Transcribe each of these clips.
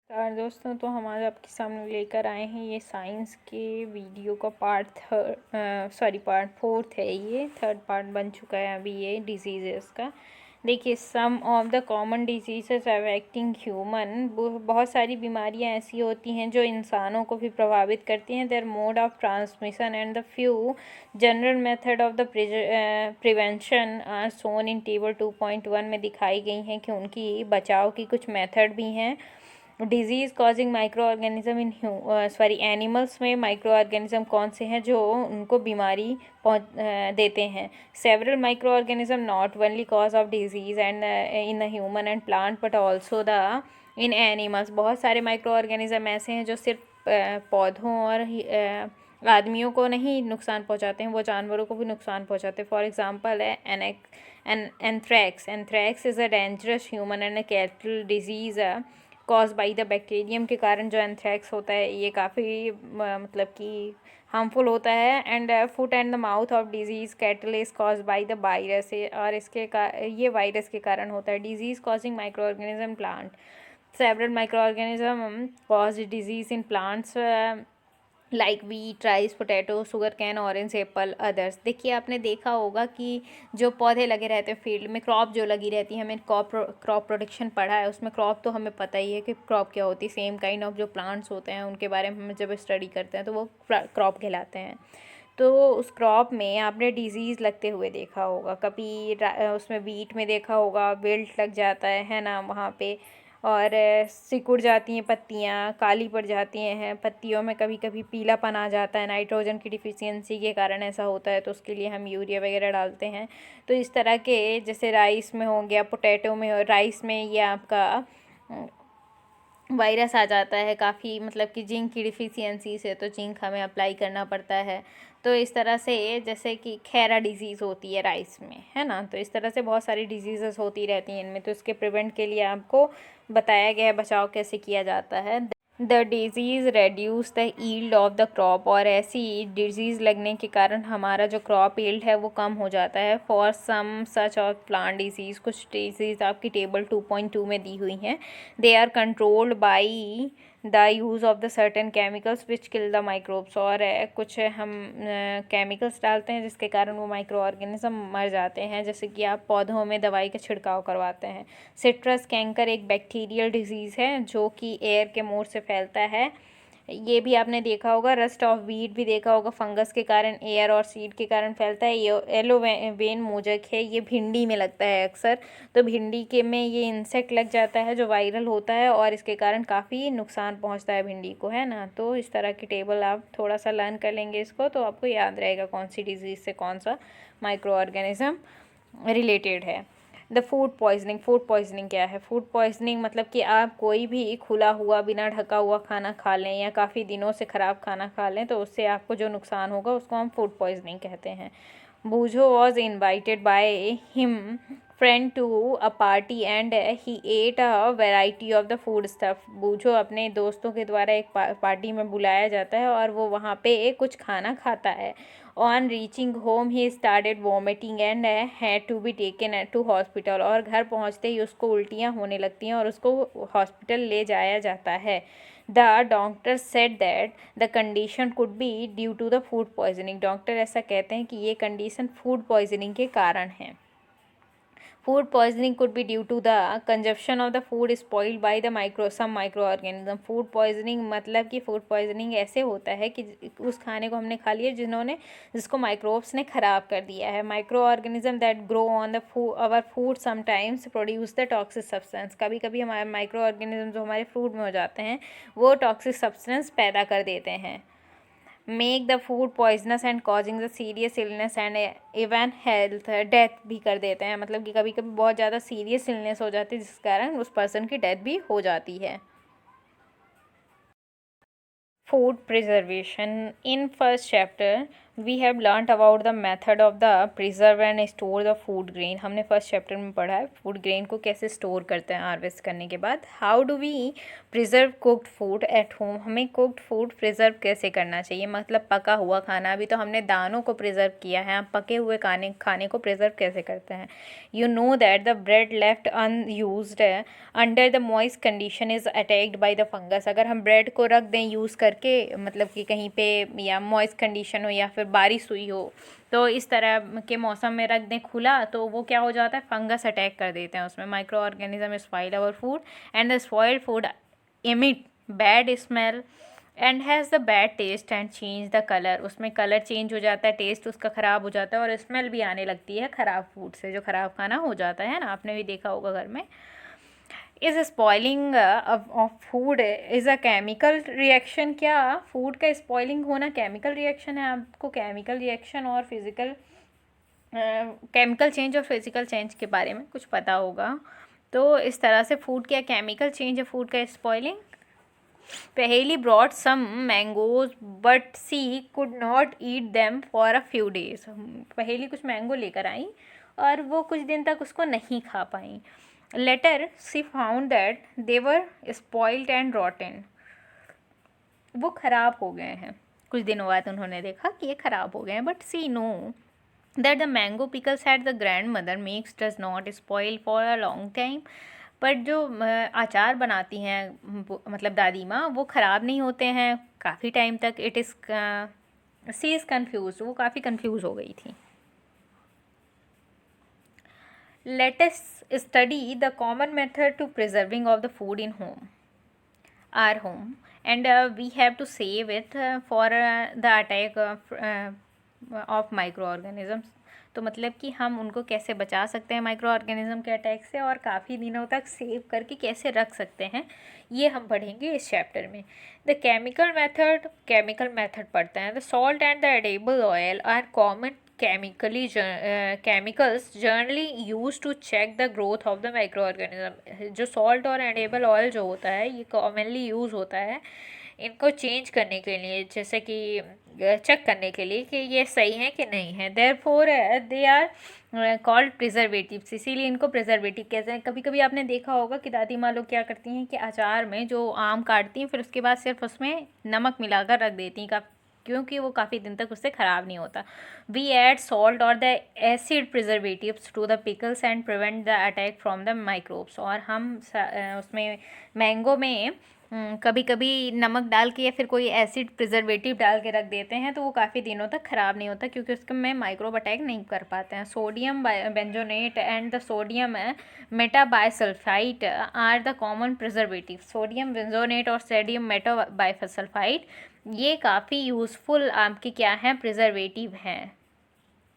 नमस्कार दोस्तों, तो हम आज आपके सामने लेकर आए हैं ये साइंस के वीडियो का पार्ट 4 है। ये थर्ड पार्ट बन चुका है अभी ये डिजीज़ का। देखिए, some of the common diseases affecting human, बहुत सारी बीमारियां ऐसी होती हैं जो इंसानों को भी प्रभावित करती हैं। Their mode of transmission and the few general method of the prevention are shown in table 2.1 में दिखाई गई हैं कि उनकी बचाव की कुछ मेथड भी हैं। Disease causing micro organism in animals में माइक्रो ऑर्गेनिज्म कौन से हैं जो उनको बीमारी देते हैं। Several micro organism not only cause of disease and in the human and plant but also the in animals. बहुत सारे माइक्रो ऑर्गेनिज्म ऐसे हैं जो सिर्फ पौधों और आदमियों को नहीं नुकसान पहुंचाते हैं, वो जानवरों को भी नुकसान पहुंचाते हैं। फॉर एग्जांपल है anthrax is a dangerous human and cattle disease cause by the bacterium के कारण जो एंथ्रैक्स होता है ये काफ़ी मतलब कि हार्मफुल होता है। And foot and the mouth of disease cattle is cause by the virus, और ये वायरस के कारण होता है। Disease causing micro organism plant, several micro organism cause disease in plants like wheat, rice, potato, sugar cane, orange, Apple, others. देखिए, आपने देखा होगा कि जो पौधे लगे रहते हैं फील्ड में, क्रॉप जो लगी रहती है, हमें क्रॉप प्रोडक्शन पढ़ा है उसमें। क्रॉप तो हमें पता ही है कि क्रॉप क्या होती है। सेम काइंड ऑफ जो प्लांट्स होते हैं उनके बारे में हम जब स्टडी करते हैं तो वो क्रॉप कहलाते हैं। तो उस क्रॉप में आपने डिजीज़ लगते हुए देखा होगा कभी, उसमें वीट में देखा होगा विल्ट लग जाता है ना वहाँ पे, और सिकुड़ जाती हैं पत्तियाँ, काली पड़ जाती हैं पत्तियों में, कभी कभी पीलापन आ जाता है। नाइट्रोजन की डिफिशियंसी के कारण ऐसा होता है, तो उसके लिए हम यूरिया वगैरह डालते हैं। तो इस तरह के, जैसे राइस में हो गया, पोटैटो में हो, राइस में ये आपका वायरस आ जाता है काफ़ी, मतलब कि जिंक की डिफिशियंसी से, तो जिंक हमें अप्लाई करना पड़ता है। तो इस तरह से, जैसे कि खैरा डिजीज़ होती है राइस में, है ना, तो इस तरह से बहुत सारी डिजीज़ेस होती रहती हैं इनमें। तो इसके प्रिवेंट के लिए आपको बताया गया है बचाव कैसे किया जाता है। The disease reduce the yield of the crop, और ऐसी डिजीज़ लगने के कारण हमारा जो क्रॉप ईल्ड है वो कम हो जाता है। For some such of plant disease, कुछ डिजीज़ आपकी टेबल 2.2 में दी हुई हैं। They are controlled by the use of the certain chemicals which kill the microbes, और कुछ हम केमिकल्स डालते हैं जिसके कारण वो माइक्रो ऑर्गेनिज्म मर जाते हैं। जैसे कि आप पौधों में दवाई का छिड़काव करवाते हैं। सिट्रस कैंकर एक बैक्टीरियल डिजीज़ है जो कि एयर के मोड से फैलता है। ये भी आपने देखा होगा। रस्ट ऑफ वीट भी देखा होगा, फंगस के कारण, एयर और सीड के कारण फैलता है। ये येलो वेन मोजक है, ये भिंडी में लगता है अक्सर। तो भिंडी के में ये इंसेक्ट लग जाता है जो वायरल होता है, और इसके कारण काफ़ी नुकसान पहुंचता है भिंडी को, है ना। तो इस तरह की टेबल आप थोड़ा सा लर्न कर लेंगे इसको, तो आपको याद रहेगा कौन सी डिजीज़ से कौन सा माइक्रो ऑर्गेनिज्म रिलेटेड है। द फूड पॉइजनिंग क्या है? फूड पॉइजनिंग मतलब कि आप कोई भी खुला हुआ, बिना ढका हुआ खाना खा लें, या काफ़ी दिनों से ख़राब खाना खा लें, तो उससे आपको जो नुकसान होगा उसको हम फूड पॉइजनिंग कहते हैं। Boojho was invited by him friend to a party and he ate a variety of the food stuff. Boojho अपने दोस्तों के द्वारा एक पार्टी में बुलाया जाता है और वो वहाँ पे कुछ खाना खाता है। On reaching home he started vomiting and had to be taken to hospital, और घर पहुँचते ही उसको उल्टियाँ होने लगती हैं और उसको हॉस्पिटल ले जाया जाता है। The doctor said that the condition could be due to the food poisoning. Doctor ऐसा कहते हैं कि ये कंडीशन फूड पॉइजनिंग के कारण है। Food poisoning could be due to the consumption of the food spoiled by the some micro organism. Food poisoning मतलब कि फूड पॉइजनिंग ऐसे होता है कि उस खाने को हमने खा लिया जिसको माइक्रोब्स ने ख़राब कर दिया है। Micro organism that grow on the our food sometimes produce the toxic substance. कभी कभी हमारे माइक्रो ऑर्गेनिज्म जो हमारे फूड में हो जाते हैं वो टॉक्सिक सब्सटेंस पैदा कर देते हैं। Make the food poisonous and causing the serious illness and even health death भी कर देते हैं। मतलब कि कभी कभी बहुत ज़्यादा सीरियस इलनेस हो जाती है जिस कारण उस पर्सन की डेथ भी हो जाती है। Food preservation in first chapter we have learned about the method of the preserve and store the food grain. हमने फर्स्ट चैप्टर में पढ़ा है फूड ग्रेन को कैसे स्टोर करते हैं हार्वेस्ट करने के बाद। How do we preserve cooked food at home. हमें कुक्ड फूड प्रिजर्व कैसे करना चाहिए, मतलब पका हुआ खाना। अभी तो हमने दानों को प्रिजर्व किया है, हम पके हुए खाने को प्रिजर्व कैसे करते हैं। You know that the bread left unused under the moist condition is attacked by the fungus. अगर हम ब्रेड को रख दें यूज़ करके, मतलब कि कहीं पे या मॉइस्ट कंडीशन हो या फिर बारिश हुई हो, तो इस तरह के मौसम में रख दें खुला, तो वो क्या हो जाता है, फंगस अटैक कर देते हैं उसमें। Micro organism spoil our food and the spoiled food emit bad smell and has the bad taste and change the colour. उसमें कलर चेंज हो जाता है, टेस्ट उसका ख़राब हो जाता है और स्मेल भी आने लगती है ख़राब फूड से, जो ख़राब खाना हो जाता है ना, आपने भी देखा होगा घर में। Is spoiling of food is a chemical reaction. क्या फूड का स्पॉइलिंग होना केमिकल रिएक्शन है? आपको केमिकल रिएक्शन और फिज़िकल केमिकल चेंज और फिज़िकल चेंज के बारे में कुछ पता होगा। तो इस तरह से फूड क्या केमिकल चेंज है, फूड का spoiling. Paheli brought some mangoes but she could not eat them for a few days. Paheli कुछ मैंगो लेकर आई और वो कुछ दिन तक उसको नहीं खा पाई। Later she found that they were spoiled and rotten. वो ख़राब हो गए हैं। कुछ दिनों बाद उन्होंने देखा कि ये ख़राब हो गए हैं, but she know that the mango pickles at the grandmother makes does not spoil for a long time. पर जो अचार बनाती हैं मतलब दादी माँ, वो ख़राब नहीं होते हैं काफ़ी टाइम तक। It is she is confuse, वो काफ़ी कन्फ्यूज़ हो गई थी। Let us study the common method to preserving of the food in home are home and we have to save it for the attack of micro organisms. तो मतलब कि हम उनको कैसे बचा सकते हैं माइक्रो ऑर्गेनिज्म के अटैक से, और काफ़ी दिनों तक सेव करके कैसे रख सकते हैं, ये हम पढ़ेंगे इस चैप्टर में। द केमिकल मेथड पढ़ते हैं। The salt and the edible oil are common chemicals generally use to check the growth of the micro organism. जो सॉल्ट और एडिबल ऑयल जो होता है, ये कॉमनली यूज़ होता है इनको चेंज करने के लिए, जैसे कि चेक करने के लिए कि ये सही है कि नहीं है। Therefore they are called preservatives, इसीलिए इनको प्रिजर्वेटिव कहते हैं। कभी कभी आपने देखा होगा कि दादी माँ लोग क्या करती हैं कि अचार में जो आम काटती हैं, फिर उसके बाद सिर्फ उसमें नमक मिलाकर रख देती हैं, क्योंकि वो काफ़ी दिन तक उससे ख़राब नहीं होता। वी ऐड सॉल्ट और the acid preservatives to the pickles and prevent the attack from the microbes. और हम उसमें मैंगो में कभी कभी नमक डाल के या फिर कोई एसिड प्रिजर्वेटिव डाल के रख देते हैं, तो वो काफ़ी दिनों तक ख़राब नहीं होता, क्योंकि उसके में माइक्रोब अटैक नहीं कर पाते हैं। Sodium benzoate and the sodium metabisulphite are the common preservative. Sodium benzoate और सोडियम मेटाबाइसल्फाइड ये काफ़ी यूज़फुल आपके क्या हैं, प्रिजर्वेटिव हैं।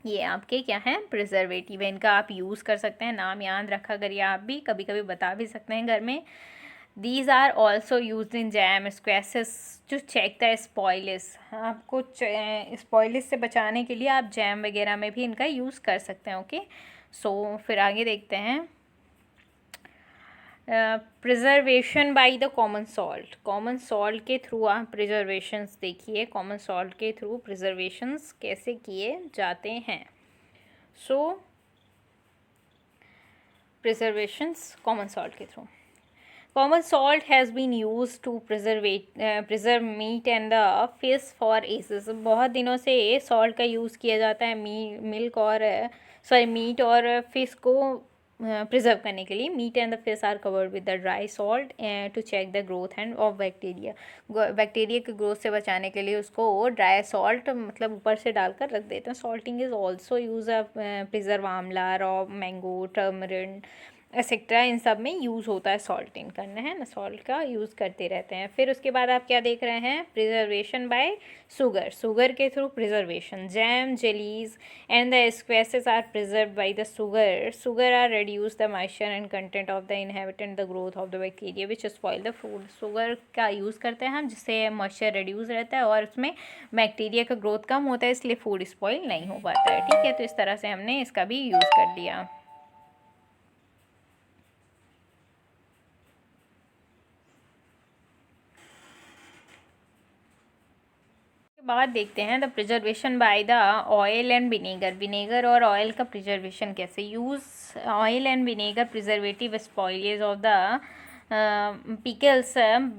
ये आपके क्या हैं, प्रिजर्वेटिव है। इनका आप यूज़ कर सकते हैं, नाम याद रखा करिए, आप भी कभी कभी बता भी सकते हैं घर में। These are also used in jam squashes to check the spoilage। आपको स्पॉइलिस से बचाने के लिए आप जैम वगैरह में भी इनका यूज़ कर सकते हैं। ओके, सो फिर आगे देखते हैं। Preservation by the common salt के थ्रू आप प्रिजर्वेशंस देखिए, कॉमन सॉल्ट के थ्रू प्रिजर्वेशंस कैसे किए जाते हैं। सो प्रिजर्वेशंस कॉमन सॉल्ट के through. Common salt has been used to preserve meat and the fish for ages। बहुत दिनों से सॉल्ट का यूज़ किया जाता है मीट और फिश को प्रिजर्व करने के लिए। Meat and the fish are covered with the dry salt to check the growth and of bacteria के ग्रोथ से बचाने के लिए उसको ड्राई सॉल्ट मतलब ऊपर से डालकर रख देते हैं। Salting is also use preserve amla, raw mango, tamarind etcetera, इन सब में यूज़ होता है सॉल्ट इन करना है ना, सॉल्ट का यूज़ करते रहते हैं। फिर उसके बाद आप क्या देख रहे हैं, प्रिजर्वेशन बाय शुगर के through preservation. Jam, jellies and the squashes are preserve by the sugar are reduce the moisture and content of the inhabitant the growth of the bacteria which spoil the food. Sugar का use करते हैं हम, जिससे moisture reduce रहता है और उसमें bacteria का ग्रोथ कम होता है, इसलिए फूड स्पॉइल नहीं हो पाता है। ठीक है, तो इस तरह से हमने इसका भी यूज़ कर लिया। बाद देखते हैं the preservation by the oil and vinegar. Vinegar और ऑयल का प्रिजर्वेशन कैसे। Use oil and vinegar preservative spoilage of the pickles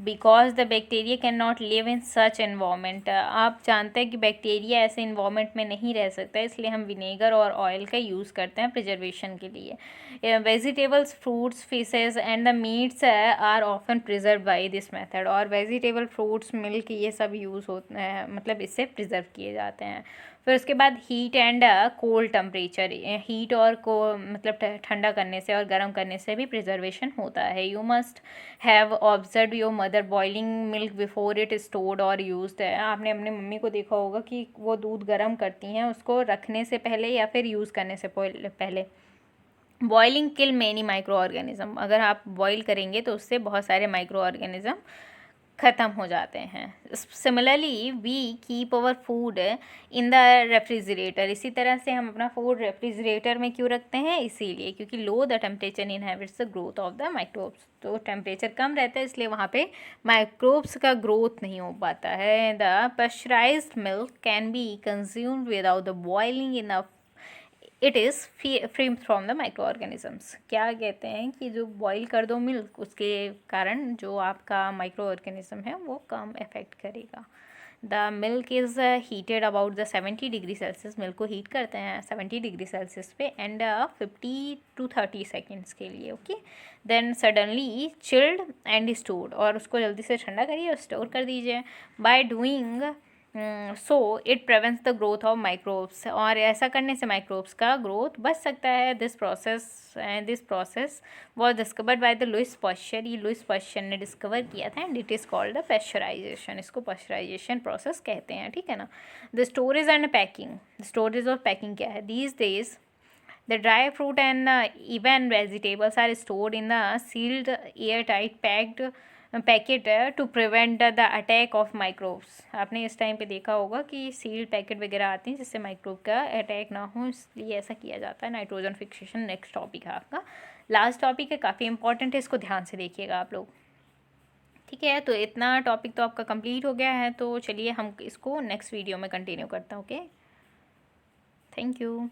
because the bacteria can not live in such environment. आप जानते हैं कि बैक्टीरिया ऐसे इन्वायरमेंट में नहीं रह सकता, इसलिए हम विनेगर और ऑयल का यूज़ करते हैं प्रिजर्वेशन के लिए। Vegetables, fruits, fishes and the meats are often preserve by this method. और वेजिटेबल, फ्रूट्स, मिल्क ये सब यूज़ होते हैं, मतलब इससे प्रिजर्व किए जाते हैं। फिर उसके बाद heat and cold temperature. Heat और को मतलब ठंडा करने से और गर्म करने से भी प्रिजर्वेशन होता है। You must have observe your mother boiling milk before it stored और यूज्ड है। आपने अपने मम्मी को देखा होगा कि वो दूध गर्म करती हैं उसको रखने से पहले या फिर यूज़ करने से पहले। बॉइलिंग किल मेनी माइक्रो ऑर्गेनिज्म। अगर आप बॉईल करेंगे तो उससे बहुत सारे माइक्रो ऑर्गेनिज्म ख़त्म हो जाते हैं। Similarly we keep our food in the refrigerator. इसी तरह से हम अपना फूड रेफ्रिजरेटर में क्यों रखते हैं, इसीलिए क्योंकि low the temperature inhibits the growth of the microbes. तो टेम्परेचर कम रहता है इसलिए वहाँ पे माइक्रोब्स का ग्रोथ नहीं हो पाता है। The pasteurised milk can be consumed without the boiling in it is free from the micro organisms. क्या कहते हैं कि जो बॉईल कर दो मिल्क उसके कारण जो आपका माइक्रो ऑर्गेनिज्म है वो कम इफेक्ट करेगा। The milk is heated about the 70 degree Celsius. Milk को हीट करते हैं 70 डिग्री सेल्सियस पे एंड 50 to 30 सेकेंड्स के लिए। Okay, then suddenly chilled and stored. और उसको जल्दी से ठंडा करिए और स्टोर कर दीजिए। By doing so it prevents the growth of microbes. और ऐसा करने से माइक्रोब्स का ग्रोथ बच सकता है। This process was discovered by the Louis Pasteur. ये लुइस पाश्चर ने डिस्कवर किया था and it is called the pasteurisation. इसको पेस्चराइजेशन प्रोसेस कहते हैं, ठीक है ना। The storage and packing. Storage और पैकिंग क्या है। These days the dry fruit and even vegetables are stored in the sealed, airtight, packet to prevent the attack of microbes। आपने इस टाइम पे देखा होगा कि सील्ड पैकेट वगैरह आती हैं जिससे माइक्रोब का अटैक ना हो, इसलिए ऐसा किया जाता है। नाइट्रोजन फिक्सेशन नेक्स्ट टॉपिक है आपका, लास्ट टॉपिक है, काफ़ी इंपॉर्टेंट है, इसको ध्यान से देखिएगा आप लोग, ठीक है। तो इतना टॉपिक तो आपका कंप्लीट हो गया है, तो चलिए हम इसको नेक्स्ट वीडियो में कंटिन्यू करते हैं। Okay, thank you.